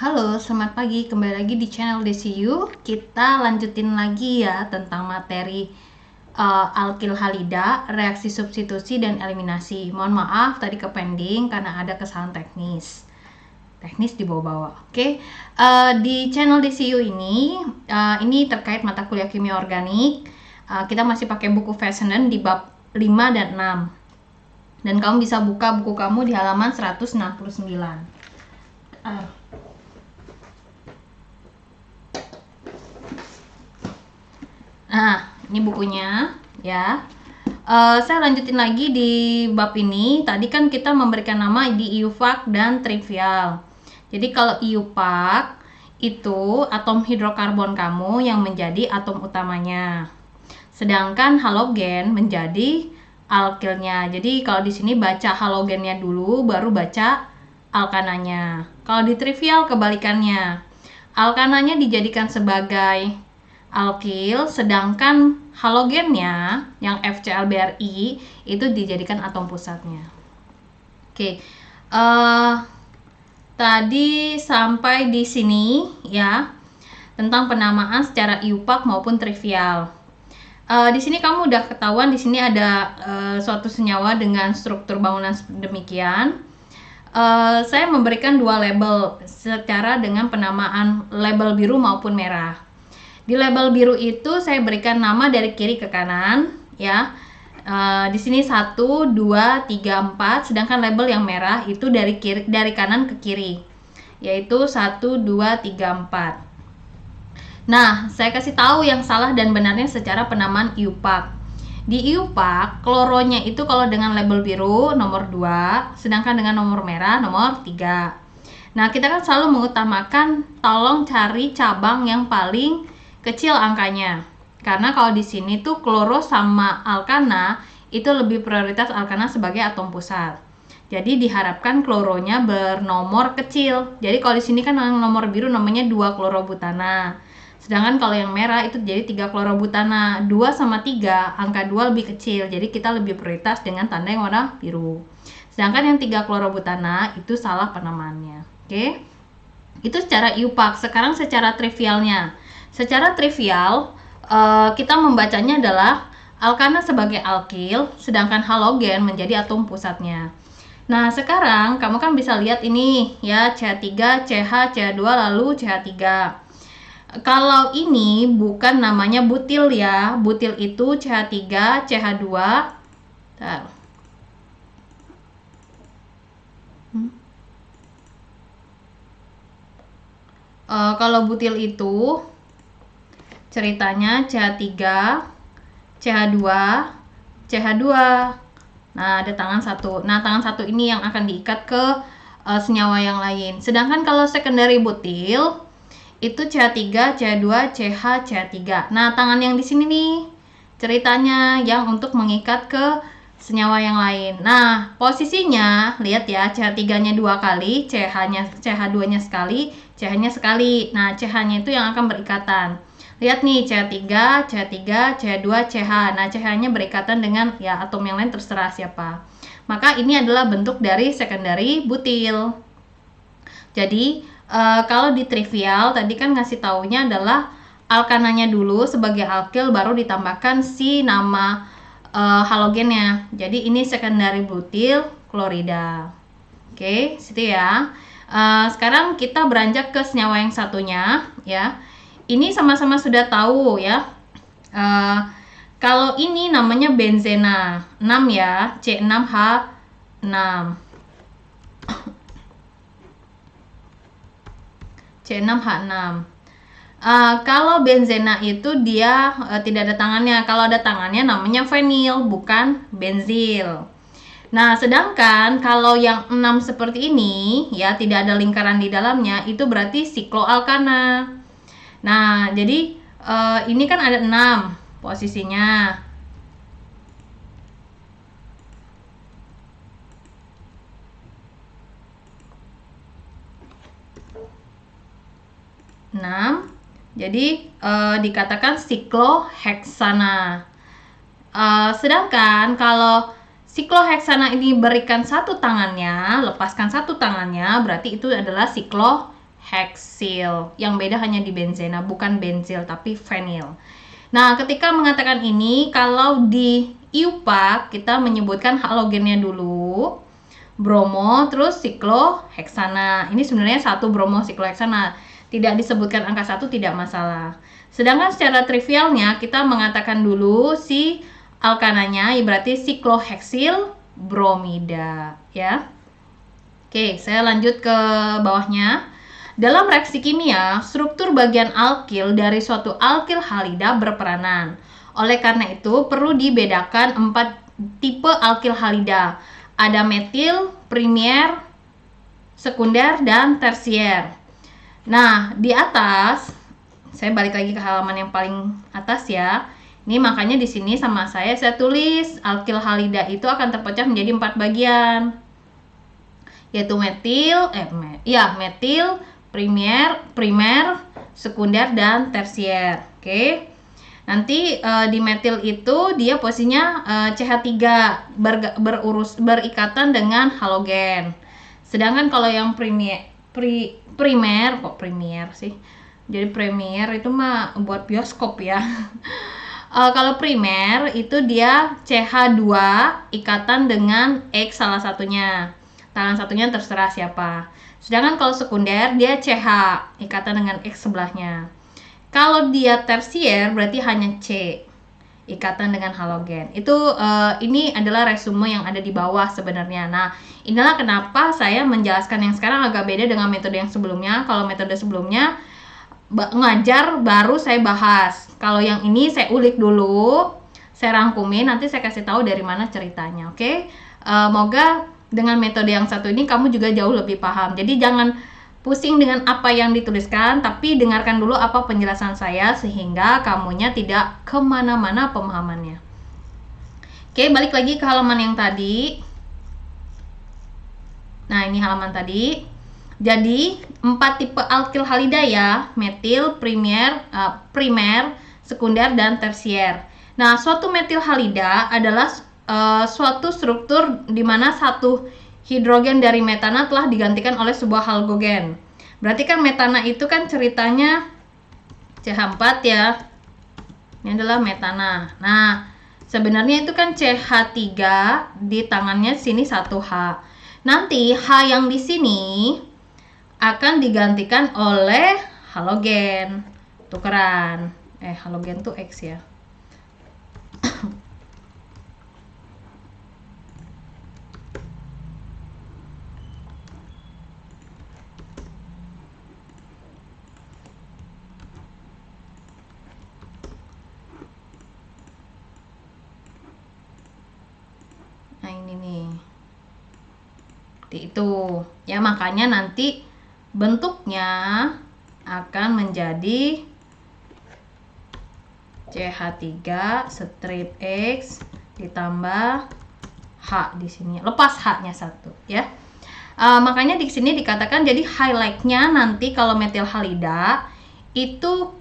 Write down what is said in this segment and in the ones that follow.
Halo, selamat pagi. Kembali lagi di channel DCU. Kita lanjutin lagi ya tentang materi alkil halida, reaksi substitusi dan eliminasi. Mohon maaf tadi ke pending karena ada kesalahan teknis di bawah-bawah. Oke. Di channel DCU ini terkait mata kuliah kimia organik. Kita masih pakai buku Fessenden di bab 5 dan 6. Dan kamu bisa buka buku kamu di halaman 169. Nah, ini bukunya ya. Saya lanjutin lagi di bab ini. Tadi kan kita memberikan nama di IUPAC dan trivial. Jadi kalau IUPAC itu atom hidrokarbon kamu yang menjadi atom utamanya. Sedangkan halogen menjadi alkilnya. Jadi kalau di sini baca halogennya dulu, baru baca alkananya. Kalau di trivial kebalikannya. Alkananya dijadikan sebagai alkil, sedangkan halogennya yang FCl-BrI itu dijadikan atom pusatnya. Oke, tadi sampai di sini ya tentang penamaan secara IUPAC maupun trivial. Di sini kamu udah ketahuan di sini ada suatu senyawa dengan struktur bangunan demikian. Saya memberikan dua label secara dengan penamaan label biru maupun merah. Di label biru itu saya berikan nama dari kiri ke kanan ya. Di sini 1, 2, 3, 4, sedangkan label yang merah itu dari kanan ke kiri, yaitu 1, 2, 3, 4. Nah, saya kasih tahu yang salah dan benarnya secara penamaan IUPAC. Di IUPAC, kloronya itu kalau dengan label biru nomor 2, sedangkan dengan nomor merah nomor 3. Nah, kita kan selalu mengutamakan tolong cari cabang yang paling kecil angkanya. Karena kalau di sini tuh kloro sama alkana itu lebih prioritas alkana sebagai atom pusat. Jadi diharapkan kloronya bernomor kecil. Jadi kalau di sini kan yang nomor biru namanya 2 klorobutana. Sedangkan kalau yang merah itu jadi 3 klorobutana. 2 sama 3, angka 2 lebih kecil. Jadi kita lebih prioritas dengan tanda yang warna biru. Sedangkan yang 3 klorobutana itu salah penamaannya. Oke. Itu secara IUPAC. Sekarang secara trivialnya. Secara trivial, kita membacanya adalah alkana sebagai alkil, sedangkan halogen menjadi atom pusatnya. Nah, sekarang kamu kan bisa lihat ini ya, CH3, CH, CH2, lalu CH3. Kalau ini bukan namanya butil ya. Butil itu CH3, CH2. Kalau butil itu ceritanya CH3, CH2, CH2. Nah, ada tangan satu. Nah, tangan satu ini yang akan diikat ke senyawa yang lain. Sedangkan kalau secondary butil itu CH3, CH2, CH, CH3. Nah, tangan yang di sini nih ceritanya yang untuk mengikat ke senyawa yang lain. Nah, posisinya lihat ya, CH3-nya 2 kali, CH2-nya sekali, CH-nya sekali. Nah, CH-nya itu yang akan berikatan. Lihat nih, CH3, CH3, CH2, CH. Nah, CH-nya berikatan dengan ya atom yang lain terserah siapa. Maka ini adalah bentuk dari secondary butil. Jadi, kalau di trivial tadi kan ngasih taunya adalah alkananya dulu sebagai alkil baru ditambahkan si nama halogennya. Jadi ini secondary butil klorida. Oke, situ ya. Sekarang kita beranjak ke senyawa yang satunya ya. Ini sama-sama sudah tahu ya. Kalau ini namanya benzena 6 ya, C6H6. C6H6. Kalau benzena itu dia tidak ada tangannya. Kalau ada tangannya namanya fenil, bukan benzil. Nah, sedangkan kalau yang 6 seperti ini ya tidak ada lingkaran di dalamnya, itu berarti sikloalkana. Nah, jadi ini kan ada 6 posisinya. Jadi dikatakan sikloheksana. Sedangkan kalau sikloheksana ini berikan satu tangannya, lepaskan satu tangannya, berarti itu adalah sikloheksa. heksil. Yang beda hanya di benzena, bukan benzil tapi fenil. Nah, ketika mengatakan ini, kalau di IUPAC kita menyebutkan halogennya dulu, bromo, terus sikloheksana. Ini sebenarnya satu bromo sikloheksana. Tidak disebutkan angka 1 tidak masalah. Sedangkan secara trivialnya kita mengatakan dulu si alkananya, berarti sikloheksil bromida, ya. Oke, saya lanjut ke bawahnya. Dalam reaksi kimia, struktur bagian alkil dari suatu alkil halida berperanan. Oleh karena itu, perlu dibedakan 4 tipe alkil halida. Ada metil, primer, sekunder, dan tersier. Nah, di atas, saya balik lagi ke halaman yang paling atas ya. Ini makanya di sini sama saya tulis alkil halida itu akan terpecah menjadi 4 bagian. Yaitu metil, metil, primer, sekunder, dan tersier. Oke. Nanti di metil itu dia posisinya CH3 berikatan dengan halogen. Sedangkan kalau yang primer sih. Jadi primer itu mah buat bioskop ya. Kalau primer itu dia CH2 ikatan dengan X salah satunya. Tangan satunya terserah siapa. Sedangkan kalau sekunder dia CH ikatan dengan X sebelahnya. Kalau dia tersier berarti hanya C ikatan dengan halogen. Itu ini adalah resume yang ada di bawah sebenarnya. Nah, inilah kenapa saya menjelaskan yang sekarang agak beda dengan metode yang sebelumnya. Kalau metode sebelumnya ngajar baru saya bahas. Kalau yang ini saya ulik dulu, saya rangkumin, nanti saya kasih tahu dari mana ceritanya. Oke? Moga dengan metode yang satu ini kamu juga jauh lebih paham. Jadi jangan pusing dengan apa yang dituliskan, tapi dengarkan dulu apa penjelasan saya sehingga kamunya tidak kemana-mana pemahamannya. Oke, balik lagi ke halaman yang tadi. Nah, ini halaman tadi. Jadi 4 tipe alkil halida ya, metil, primer, sekunder, dan tersier. Nah, suatu metil halida adalah suatu struktur di mana satu hidrogen dari metana telah digantikan oleh sebuah halogen. Berarti kan metana itu kan ceritanya CH4 ya. Ini adalah metana. Nah, sebenarnya itu kan CH3 di tangannya sini 1H. Nanti H yang di sini akan digantikan oleh halogen. Tukeran. Halogen tuh X ya. Nah, ini nih. Seperti itu. Ya, makanya nanti bentuknya akan menjadi CH3 strip X ditambah H di sini. Lepas H-nya 1 ya. Makanya di sini dikatakan jadi highlight-nya nanti kalau metil halida itu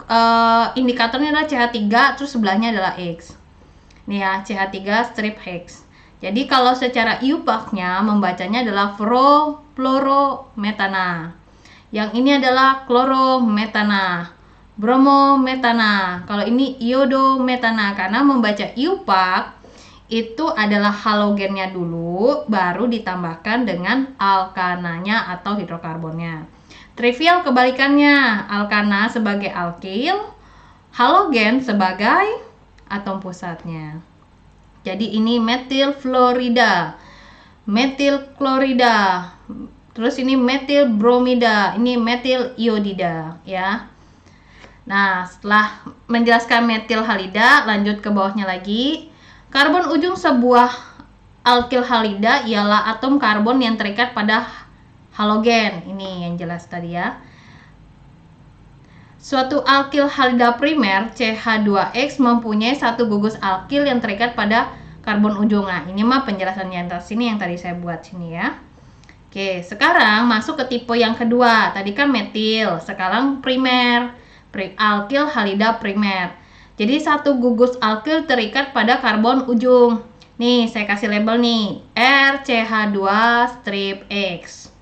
indikatornya adalah CH3 terus sebelahnya adalah X. Nih ya, CH3 strip X. Jadi kalau secara IUPAC-nya membacanya adalah fluorometana. Yang ini adalah klorometana, bromometana. Kalau ini iodometana, karena membaca IUPAC itu adalah halogennya dulu, baru ditambahkan dengan alkananya atau hidrokarbonnya. Trivial kebalikannya, alkana sebagai alkil, halogen sebagai atom pusatnya. Jadi ini metil fluorida, metil klorida, terus ini metil bromida, ini metil iodida ya. Nah, setelah menjelaskan metil halida, lanjut ke bawahnya lagi. Karbon ujung sebuah alkil halida ialah atom karbon yang terikat pada halogen. Ini yang jelas tadi ya. Suatu alkil halida primer CH2X mempunyai satu gugus alkil yang terikat pada karbon ujung. Nah, ini mah penjelasannya atas sini yang tadi saya buat sini ya. Oke, sekarang masuk ke tipe yang kedua. Tadi kan metil, sekarang primer, alkil halida primer. Jadi satu gugus alkil terikat pada karbon ujung. Nih, saya kasih label nih, RCH2 strip X.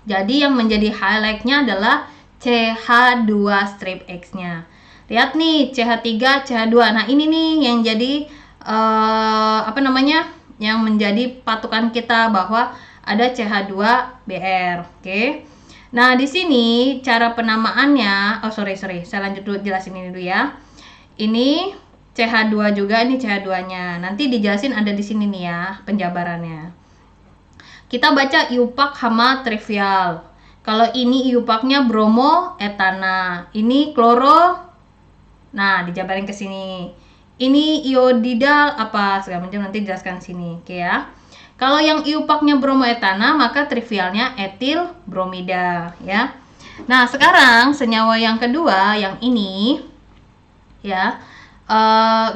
Jadi yang menjadi highlightnya adalah CH2 strip X-nya. Lihat nih, CH3, CH2. Nah, ini nih yang jadi yang menjadi patokan kita bahwa ada CH2Br. Oke. Nah, di sini cara penamaannya, saya lanjut dulu jelasin ini dulu ya. Ini CH2 juga, ini CH2-nya. Nanti dijelasin ada di sini nih ya penjabarannya. Kita baca iupak hama trivial. Kalau ini iupaknya bromo etana, ini kloro. Nah, dijabarin ke sini. Ini iodidal apa segala macam, nanti jelaskan sini, oke ya. Kalau yang iupaknya bromo etana, maka trivialnya etil bromida ya. Nah, sekarang senyawa yang kedua, yang ini ya.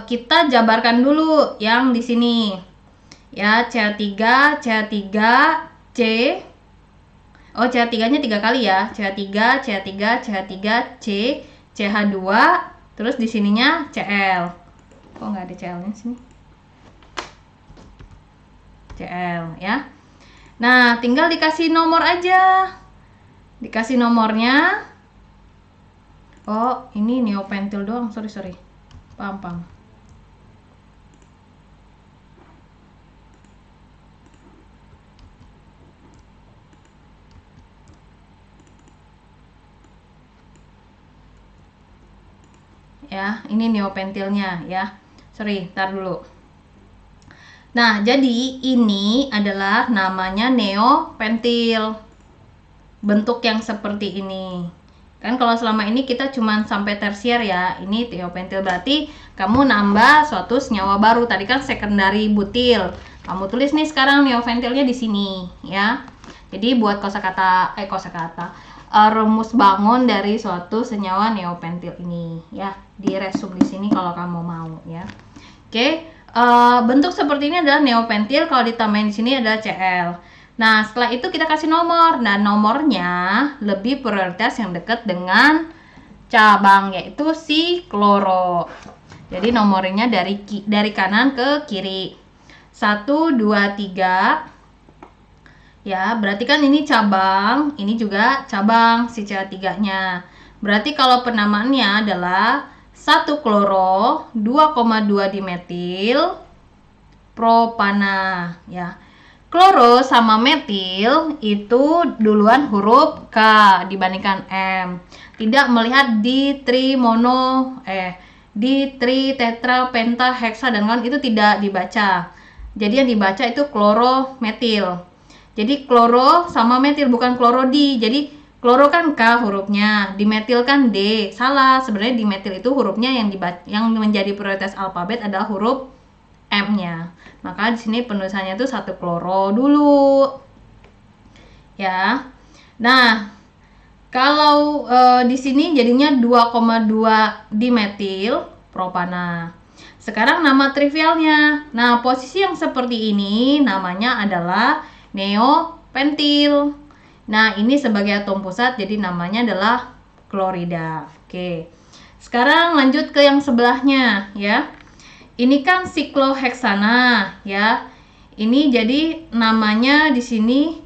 Kita jabarkan dulu yang di sini. Ya, CH3, CH3, C. Oh, CH3-nya 3 kali ya. CH3, CH3, CH3, C, CH2, terus di sininya Cl. Kok nggak ada Cl-nya sini? Cl ya. Nah, tinggal dikasih nomor aja. Dikasih nomornya. Oh, ini neopentil doang. Sorry. Paham. Ya, ini neopentilnya ya. Sorry, tar dulu. Nah, jadi ini adalah namanya neopentil. Bentuk yang seperti ini. Kan kalau selama ini kita cuma sampai tersier ya. Ini neopentil berarti kamu nambah suatu senyawa baru. Tadi kan secondary butil. Kamu tulis nih sekarang neopentilnya di sini ya. Jadi buat rumus bangun dari suatu senyawa neopentil ini ya. Diresum di sini kalau kamu mau ya. Oke, bentuk seperti ini adalah neopentil. Kalau ditambahin di sini adalah Cl. Nah, setelah itu kita kasih nomor. Nah, nomornya lebih prioritas yang dekat dengan cabang, yaitu si kloro. Jadi nomornya dari kanan ke kiri. 1, 2, 3. Ya, berarti kan ini cabang, ini juga cabang si CH3-nya. Berarti kalau penamaannya adalah 1 kloro, 2,2 dimetil propana ya. Kloro sama metil itu duluan huruf K dibandingkan M. Tidak melihat di tri tetra penta heksa dan kawan itu tidak dibaca. Jadi yang dibaca itu kloro metil. Jadi kloro sama metil, bukan klorodi. Jadi kloro kan K hurufnya, dimetil kan D. Salah, sebenarnya dimetil itu hurufnya yang menjadi prioritas alfabet adalah huruf M-nya. Maka di sini penulisannya itu 1 kloro dulu. Ya. Nah, kalau di sini jadinya 2,2 dimetil propana. Sekarang nama trivialnya. Nah, posisi yang seperti ini namanya adalah neopentil. Nah, ini sebagai atom pusat jadi namanya adalah klorida. Oke. Sekarang lanjut ke yang sebelahnya ya. Ini kan sikloheksana ya. Ini jadi namanya di sini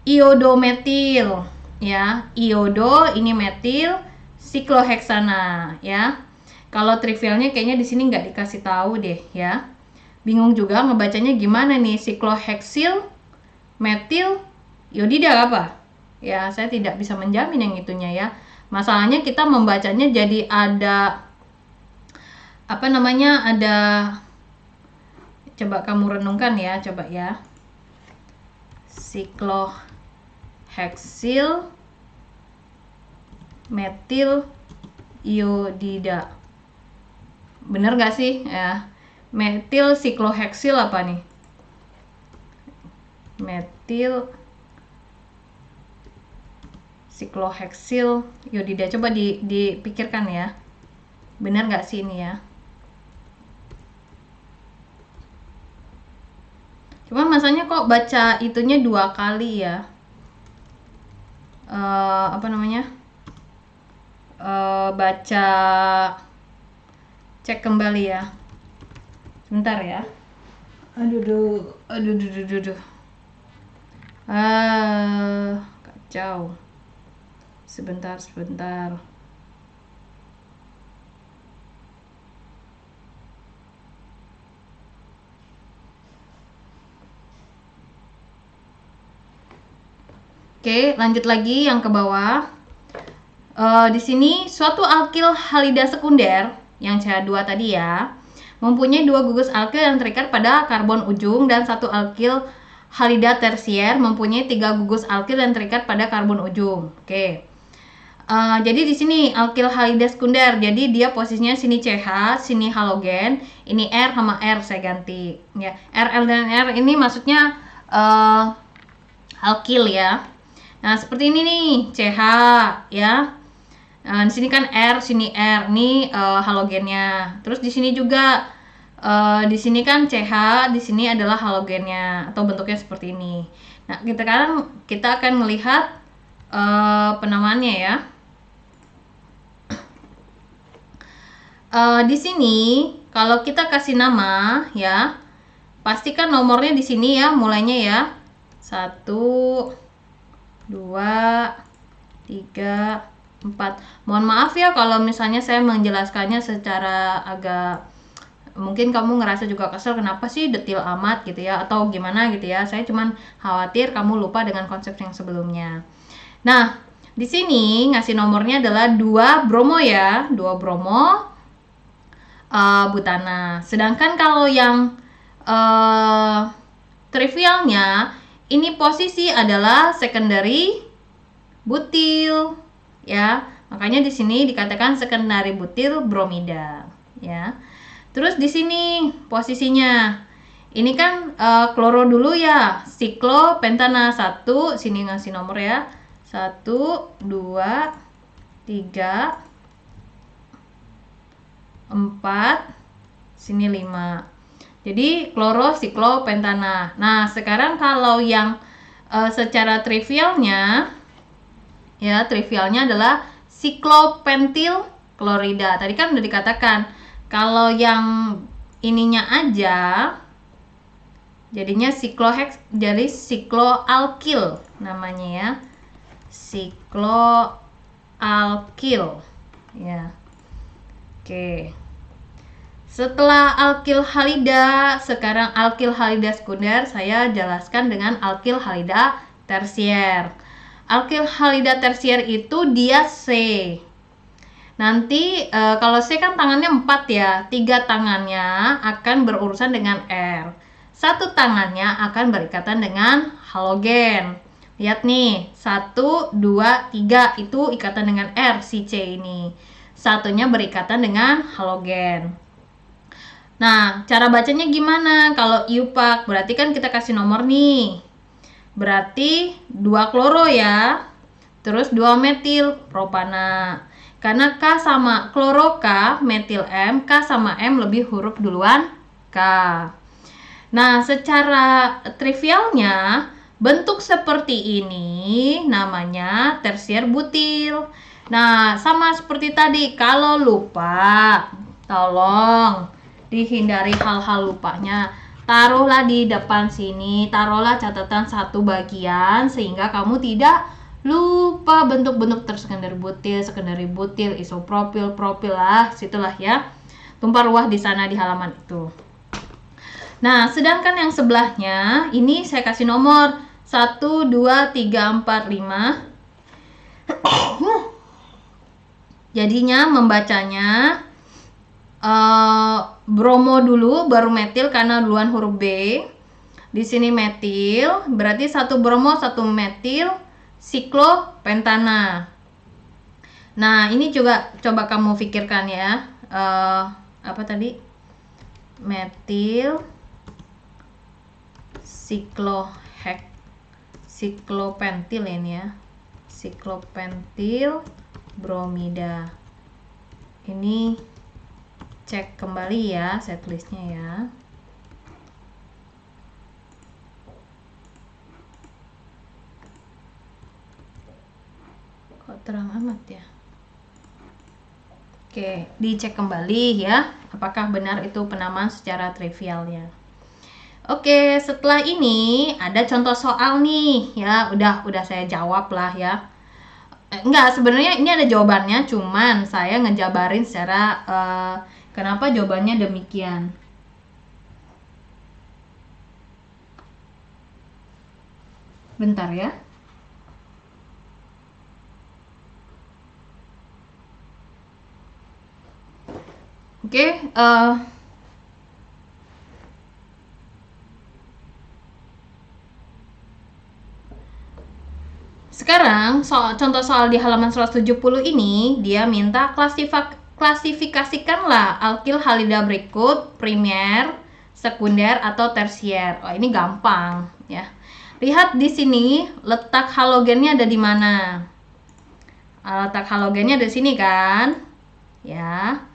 iodometil ya. Iodo ini metil, sikloheksana ya. Kalau trivialnya kayaknya di sini nggak dikasih tahu deh ya. Bingung juga ngebacanya gimana nih, sikloheksil metil iodida apa? Ya, saya tidak bisa menjamin yang itunya ya. Masalahnya kita membacanya jadi ada coba kamu renungkan ya, coba ya. Sikloheksil metil iodida. Bener gak sih? Ya. Metil sikloheksil apa nih? Metil sikloheksil iodida. Coba dipikirkan ya. Bener gak sih ini ya? Cuma masanya kok baca itunya 2 kali ya. Baca cek kembali ya. Sebentar ya. Aduh. Jauh. Sebentar. Oke, lanjut lagi yang ke bawah. Di sini suatu alkil halida sekunder yang CH2 tadi ya, mempunyai 2 gugus alkil yang terikat pada karbon ujung, dan satu alkil halida tersier mempunyai 3 gugus alkil yang terikat pada karbon ujung. Oke. Jadi di sini alkil halida sekunder, jadi dia posisinya sini CH, sini halogen, ini R sama R saya ganti ya. RL dan R ini maksudnya alkil ya. Nah, seperti ini nih, CH ya. Nah, di sini kan R, sini R, ini halogennya. Terus di sini juga di sini kan CH, di sini adalah halogennya atau bentuknya seperti ini. Nah, kita akan melihat penamaannya ya. Di sini kalau kita kasih nama ya, pastikan nomornya di sini ya, mulainya ya 1, 2, 3, 4. Mohon maaf ya kalau misalnya saya menjelaskannya secara agak, mungkin kamu ngerasa juga kesel, kenapa sih detil amat gitu ya, atau gimana gitu ya. Saya cuman khawatir kamu lupa dengan konsep yang sebelumnya. Nah, di sini ngasih nomornya adalah 2 bromo ya, 2 bromo butana. Sedangkan kalau yang trivialnya ini posisi adalah secondary butil ya. Makanya di sini dikatakan secondary butil bromida ya. Terus di sini posisinya ini kan kloro dulu ya, siklopentana 1, sini ngasih nomor ya. 1, 2, 3, 4, sini 5. Jadi kloro siklopentana. Nah, sekarang kalau yang secara trivialnya ya, trivialnya adalah siklopentil klorida. Tadi kan udah dikatakan kalau yang ininya aja jadinya siklohex, jadi sikloalkil namanya ya. Sikloalkil ya. Oke. Setelah alkil halida, sekarang alkil halida sekunder saya jelaskan dengan alkil halida tersier. Alkil halida tersier itu dia C. Nanti kalau C kan tangannya 4 ya, 3 tangannya akan berurusan dengan R. 1 tangannya akan berikatan dengan halogen. Lihat nih, 1, 2, 3 itu ikatan dengan R si C ini. Satunya berikatan dengan halogen. Nah, cara bacanya gimana? Kalau IUPAC berarti kan kita kasih nomor nih. Berarti 2 kloro ya. Terus 2 metil propana. Karena K sama kloro K, metil M, K sama M lebih huruf duluan K. Nah, secara trivialnya bentuk seperti ini namanya tersier butil. Nah, sama seperti tadi, kalau lupa, tolong dihindari hal-hal lupanya. Taruhlah di depan sini, taruhlah catatan satu bagian sehingga kamu tidak lupa bentuk-bentuk tersekundari butil, isopropil, propil lah, situlah ya. Tumpah ruah di sana di halaman itu. Nah, sedangkan yang sebelahnya ini saya kasih nomor 1, 2, 3, 4, 5. Jadinya membacanya bromo dulu baru metil karena duluan huruf B. Di sini metil, berarti 1 bromo 1 metil siklopentana. Nah, ini juga coba kamu pikirkan ya. Apa tadi? Metil siklopentil ini ya. Siklopentil bromida. Ini cek kembali ya setlistnya ya. Kok terang amat ya? Oke, dicek kembali ya, apakah benar itu penamaan secara trivial ya. Oke, setelah ini ada contoh soal nih ya. Udah saya jawab lah ya. Enggak, sebenarnya ini ada jawabannya, cuman saya ngejabarin secara kenapa jawabannya demikian. Bentar ya. Oke, sekarang contoh soal di halaman 170 ini, dia minta klasifikasikanlah alkil halida berikut, primer, sekunder, atau tersier. Oh, ini gampang ya. Lihat di sini letak halogennya ada di mana? Letak halogennya ada di sini kan? Ya.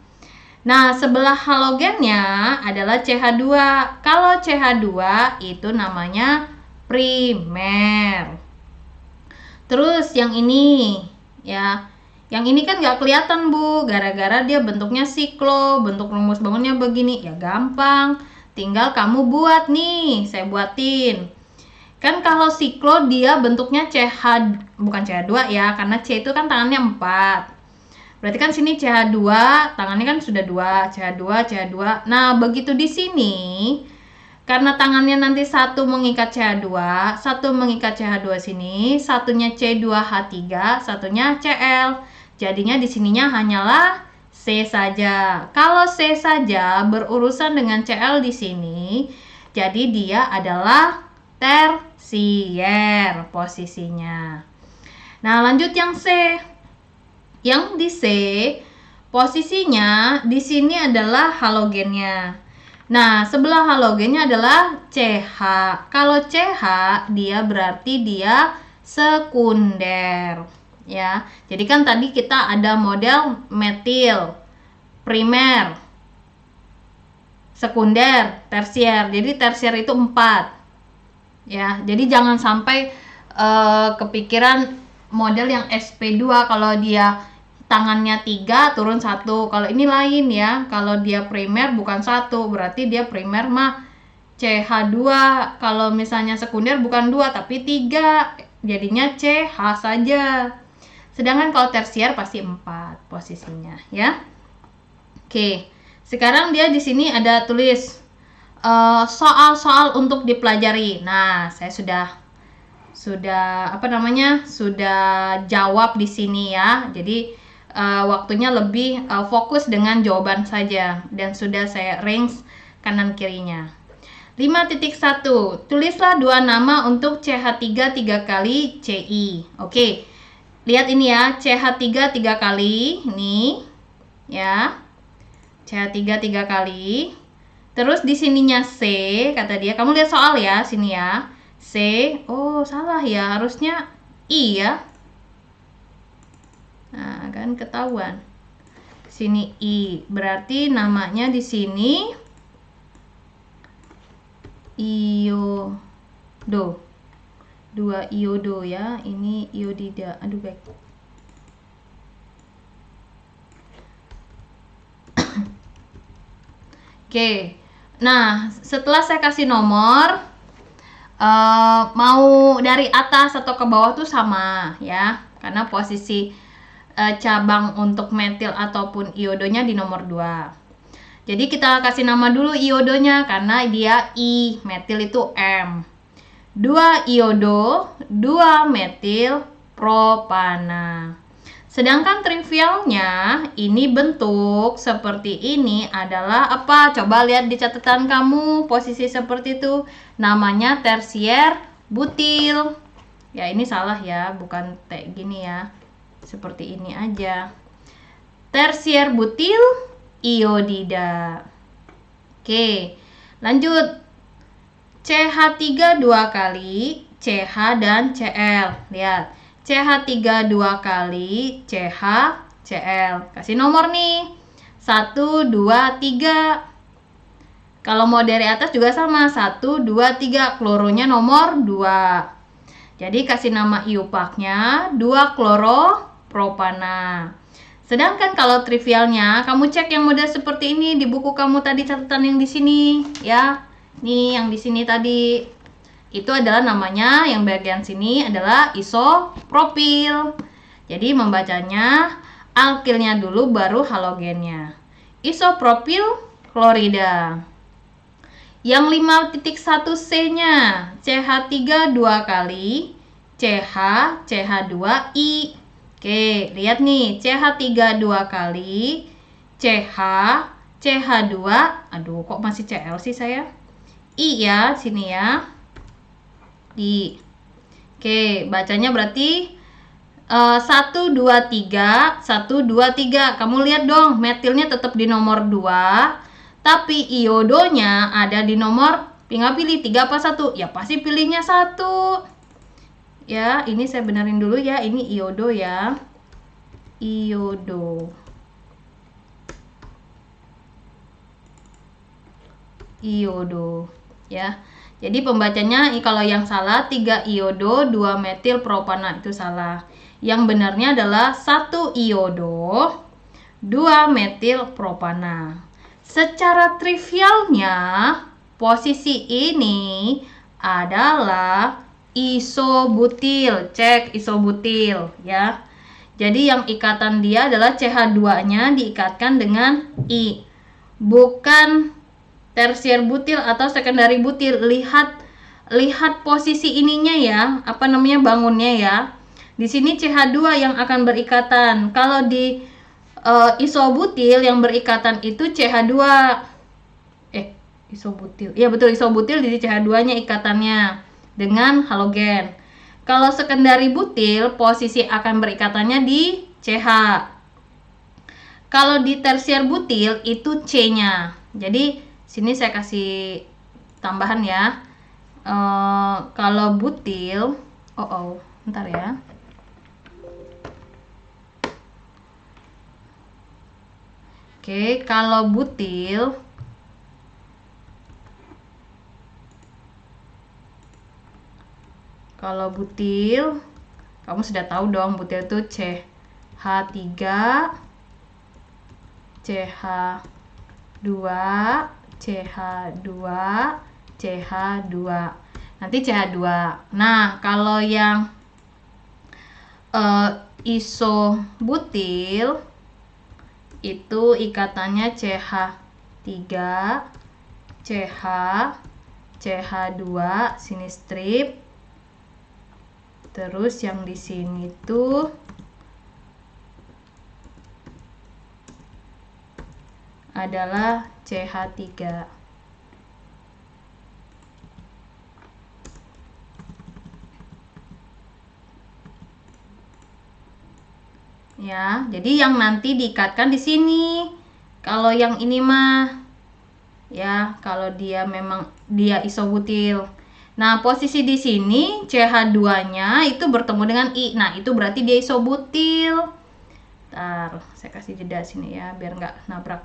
Nah, sebelah halogennya adalah CH2. Kalau CH2 itu namanya primer. Terus yang ini ya, yang ini kan nggak kelihatan Bu, gara-gara dia bentuknya siklo, bentuk rumus bangunnya begini. Ya gampang, tinggal kamu buat nih, saya buatin. Kan kalau siklo dia bentuknya CH, bukan CH2 ya, karena C itu kan tangannya 4. Berarti kan sini CH2, tangannya kan sudah 2, CH2, CH2. Nah, begitu di sini, karena tangannya nanti satu mengikat CH2, satu mengikat CH2 sini, satunya C2H3, satunya Cl. Jadinya di sininya hanyalah C saja. Kalau C saja berurusan dengan Cl di sini, jadi dia adalah tersier posisinya. Nah, lanjut yang C. Yang di C, posisinya di sini adalah halogennya. Nah, sebelah halogennya adalah CH. Kalau CH, dia berarti dia sekunder. Ya, jadi kan tadi kita ada model metil, primer, sekunder, tersier. Jadi tersier itu 4. Ya, jadi jangan sampai kepikiran model yang SP2 kalau dia tangannya 3 turun 1. Kalau ini lain ya, kalau dia primer bukan 1, berarti dia primer mah CH2. Kalau misalnya sekunder bukan 2 tapi 3, jadinya CH saja. Sedangkan kalau tersier pasti 4 posisinya ya. Oke, sekarang dia di sini ada tulis soal-soal untuk dipelajari. Nah, saya sudah jawab di sini ya. Jadi waktunya lebih fokus dengan jawaban saja, dan sudah saya range kanan kirinya. 5.1, tulislah 2 nama untuk CH3 3 kali Ci. Oke, lihat ini ya, CH3 3 kali ini ya, CH3 3 kali. Terus di sininya C, kata dia, kamu lihat soal ya, sini ya, C. Oh, salah ya, harusnya I ya. Nah, kan ketahuan. Sini I, berarti namanya di sini iodo. 2 iodo ya, ini iodida. Aduh, baik. Oke. Nah, setelah saya kasih nomor, mau dari atas atau ke bawah tuh sama ya, karena posisi cabang untuk metil ataupun iodonya di nomor 2. Jadi kita kasih nama dulu iodonya karena dia I, metil itu M. 2 iodo, 2 metil propana. Sedangkan trivialnya ini bentuk seperti ini adalah apa? Coba lihat di catatan kamu, posisi seperti itu namanya tersier butil. Ya, ini salah ya, bukan T gini ya. Seperti ini aja. Tersier butil iodida. Oke, lanjut. CH3 2 kali, CH dan Cl. Lihat, CH3 2 kali, CH, Cl. Kasih nomor nih. 1, 2, 3. Kalau mau dari atas juga sama, 1, 2, 3. Kloronya nomor 2. Jadi kasih nama iupaknya 2 kloropropana. Sedangkan kalau trivialnya, kamu cek yang model seperti ini di buku kamu tadi, catatan yang di sini ya. Nih yang di sini tadi itu adalah namanya, yang bagian sini adalah isopropil. Jadi membacanya alkilnya dulu baru halogennya. Isopropil klorida. Yang 5.1C-nya CH3 2 kali CH CH2I. Oke, lihat nih, CH3 2 kali CH CH2. Aduh, kok masih Cl sih saya? I ya, sini ya. I. Oke, bacanya berarti 1 2 3 1 2 3. Kamu lihat dong, metilnya tetap di nomor 2, tapi iodonya ada di nomor, tinggal pilih 3 apa 1. Ya pasti pilihnya 1. Ya, ini saya benerin dulu ya, ini iodo ya. Iodo. Iodo ya. Jadi pembacanya kalau yang salah 3 iodo 2 metil propana, itu salah. Yang benarnya adalah 1 iodo 2 metil propana. Secara trivialnya posisi ini adalah isobutil. Cek isobutil ya. Jadi yang ikatan dia adalah CH2-nya diikatkan dengan I. Bukan tersier butil atau sekundari butil. Lihat posisi ininya ya, apa namanya, bangunnya ya. Di sini CH2 yang akan berikatan. Kalau di isobutil yang berikatan itu CH2. Isobutil. Iya betul, isobutil, di CH2-nya ikatannya dengan halogen. Kalau sekundari butil, posisi akan berikatannya di CH. Kalau di tersier butil itu C-nya. Jadi sini saya kasih tambahan ya. Kalau butil, bentar ya. Oke, kalau butil kamu sudah tahu dong, butil itu CH3 CH2 CH2 CH2. Nanti CH2. Nah, kalau yang isobutil itu ikatannya CH3 CH CH2, sini strip. Terus yang di sini tuh adalah CH3. Ya, jadi yang nanti diikatkan di sini. Kalau yang ini mah ya, kalau dia memang dia isobutil. Nah, posisi di sini CH2-nya itu bertemu dengan I. Nah, itu berarti dia isobutil. Ntar, saya kasih jeda sini ya, biar nggak nabrak.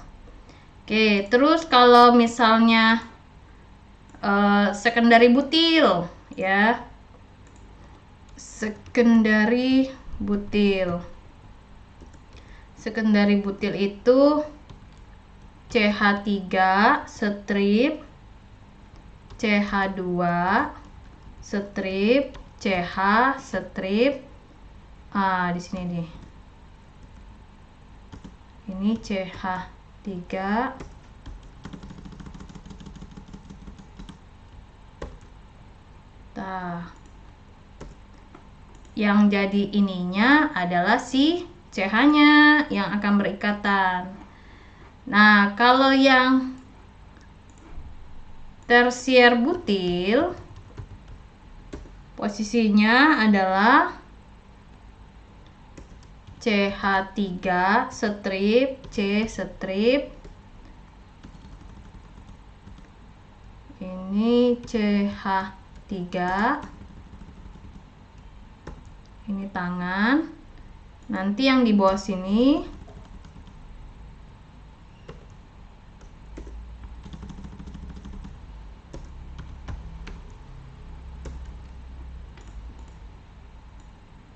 Oke, terus kalau misalnya sekundari butil ya. Sekundari butil. Sekundari butil itu CH3 strip CH2 strip CH strip. Di sini nih. Ini CH3 yang jadi ininya adalah si CH-nya yang akan berikatan. Nah, kalau yang tersier butil posisinya adalah CH3 strip C strip. Ini CH3. Ini tangan. Nanti yang di bawah sini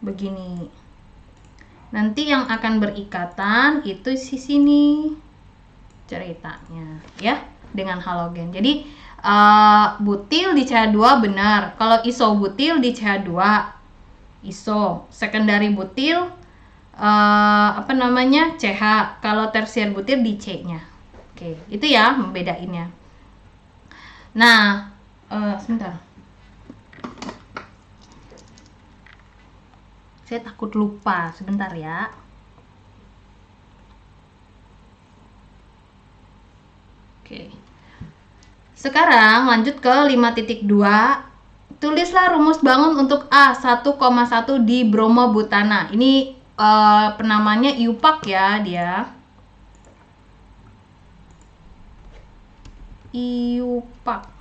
begini. Nanti yang akan berikatan itu di sini ceritanya ya, dengan halogen. Jadi butil di CH2 benar. Kalau isobutil di CH2 iso, secondary butil CH. Kalau tersier butil di C-nya. Oke, itu ya membedainnya. Nah, sebentar. Saya takut lupa, sebentar ya. Oke. Sekarang lanjut ke 5.2. Tulislah rumus bangun untuk A 1,1 di bromobutana. Ini penamanya IUPAC ya dia. IUPAC.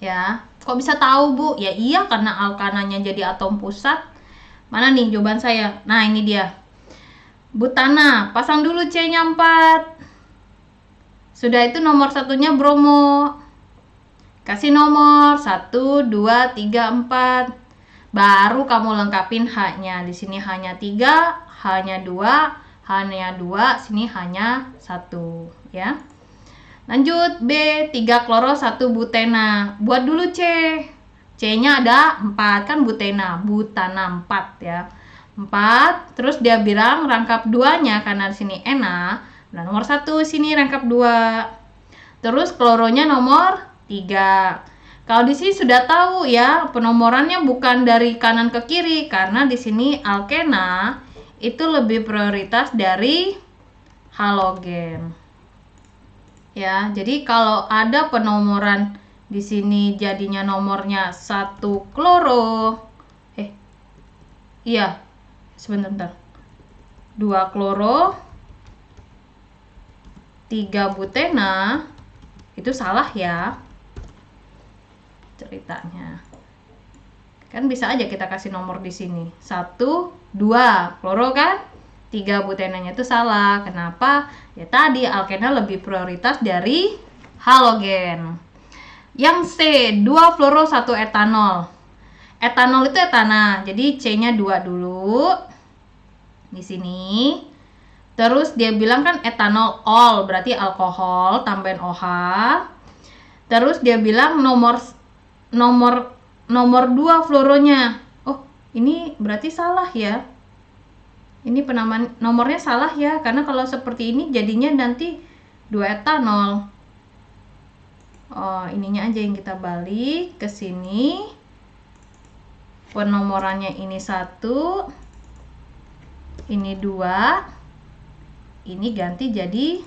Ya, kok bisa tahu Bu? Ya iya, karena alkananya jadi atom pusat. Mana nih jawaban saya? Nah, ini dia. Butana, pasang dulu C-nya 4. Sudah itu nomor satunya bromo. Kasih nomor 1, 2, 3, 4. Baru kamu lengkapin H-nya. Di sini hanya 3, hanya 2, hanya 2, sini hanya 1 ya. Lanjut B, 3 kloro 1 butena. Buat dulu C. C-nya ada 4 kan butena, butana 4 ya. 4, terus dia bilang rangkap 2-nya karena di sini enak. Nah, nomor 1 sini rangkap 2. Terus kloronya nomor 3. Kalau di sini sudah tahu ya, penomorannya bukan dari kanan ke kiri karena di sini alkena itu lebih prioritas dari halogen. Ya, jadi kalau ada penomoran di sini jadinya nomornya 1 kloro. Iya. Sebentar. 2 kloro 3 butena. Itu salah ya ceritanya. Kan bisa aja kita kasih nomor di sini. 1, 2 kloro kan? 3 butenanya itu salah. Kenapa? Ya tadi alkena lebih prioritas dari halogen. Yang C, 2 fluoro 1 etanol. Etanol itu etana, jadi C-nya 2 dulu. Di sini. Terus dia bilang kan etanol ol, berarti alkohol, tambahin OH. Terus dia bilang nomor 2 fluoronya. Oh, ini berarti salah ya. Ini penamaan nomornya salah ya, karena kalau seperti ini jadinya nanti 2 etanol. Oh, ininya aja yang kita balik ke sini. Penomorannya ini 1, ini 2, ini ganti jadi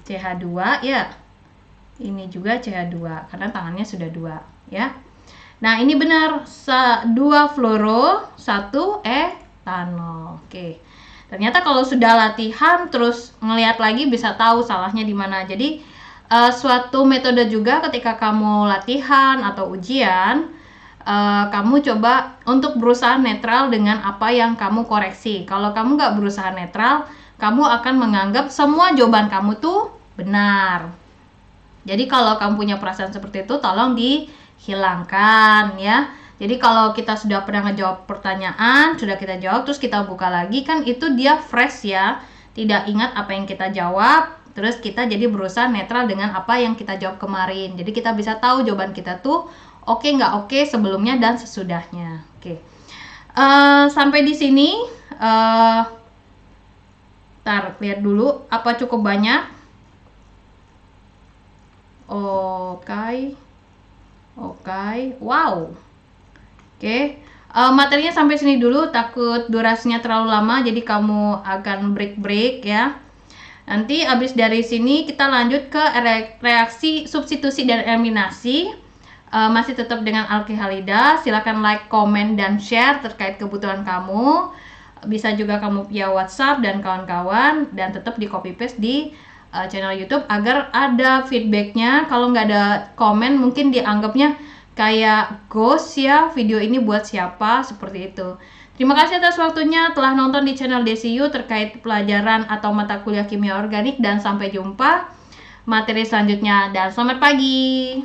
CH2 ya. Ini juga CH2 karena tangannya sudah 2 ya. Nah, ini benar 2 fluoro 1 etanol. Oke. Ternyata kalau sudah latihan terus ngelihat lagi bisa tahu salahnya di mana. Jadi suatu metode juga ketika kamu latihan atau ujian, kamu coba untuk berusaha netral dengan apa yang kamu koreksi. Kalau kamu nggak berusaha netral, kamu akan menganggap semua jawaban kamu tuh benar. Jadi kalau kamu punya perasaan seperti itu, tolong dihilangkan ya. Jadi kalau kita sudah pernah ngejawab pertanyaan, sudah kita jawab, terus kita buka lagi, kan itu dia fresh ya. Tidak ingat apa yang kita jawab, terus kita jadi berusaha netral dengan apa yang kita jawab kemarin. Jadi kita bisa tahu jawaban kita tuh oke nggak oke sebelumnya dan sesudahnya. Oke. Sampai di sini. Ntar lihat dulu apa cukup banyak. Oke. Wow. Oke. Materinya sampai sini dulu, takut durasinya terlalu lama jadi kamu akan break ya. Nanti habis dari sini kita lanjut ke reaksi substitusi dan eliminasi. Masih tetap dengan alkihalida. Silakan like, komen, dan share terkait kebutuhan kamu. Bisa juga kamu via WhatsApp dan kawan-kawan, dan tetap di copy paste di channel YouTube agar ada feedbacknya. Kalau nggak ada komen mungkin dianggapnya kayak ghost ya, video ini buat siapa, seperti itu. Terima kasih atas waktunya telah nonton di channel DCU terkait pelajaran atau mata kuliah kimia organik, dan sampai jumpa materi selanjutnya, dan selamat pagi.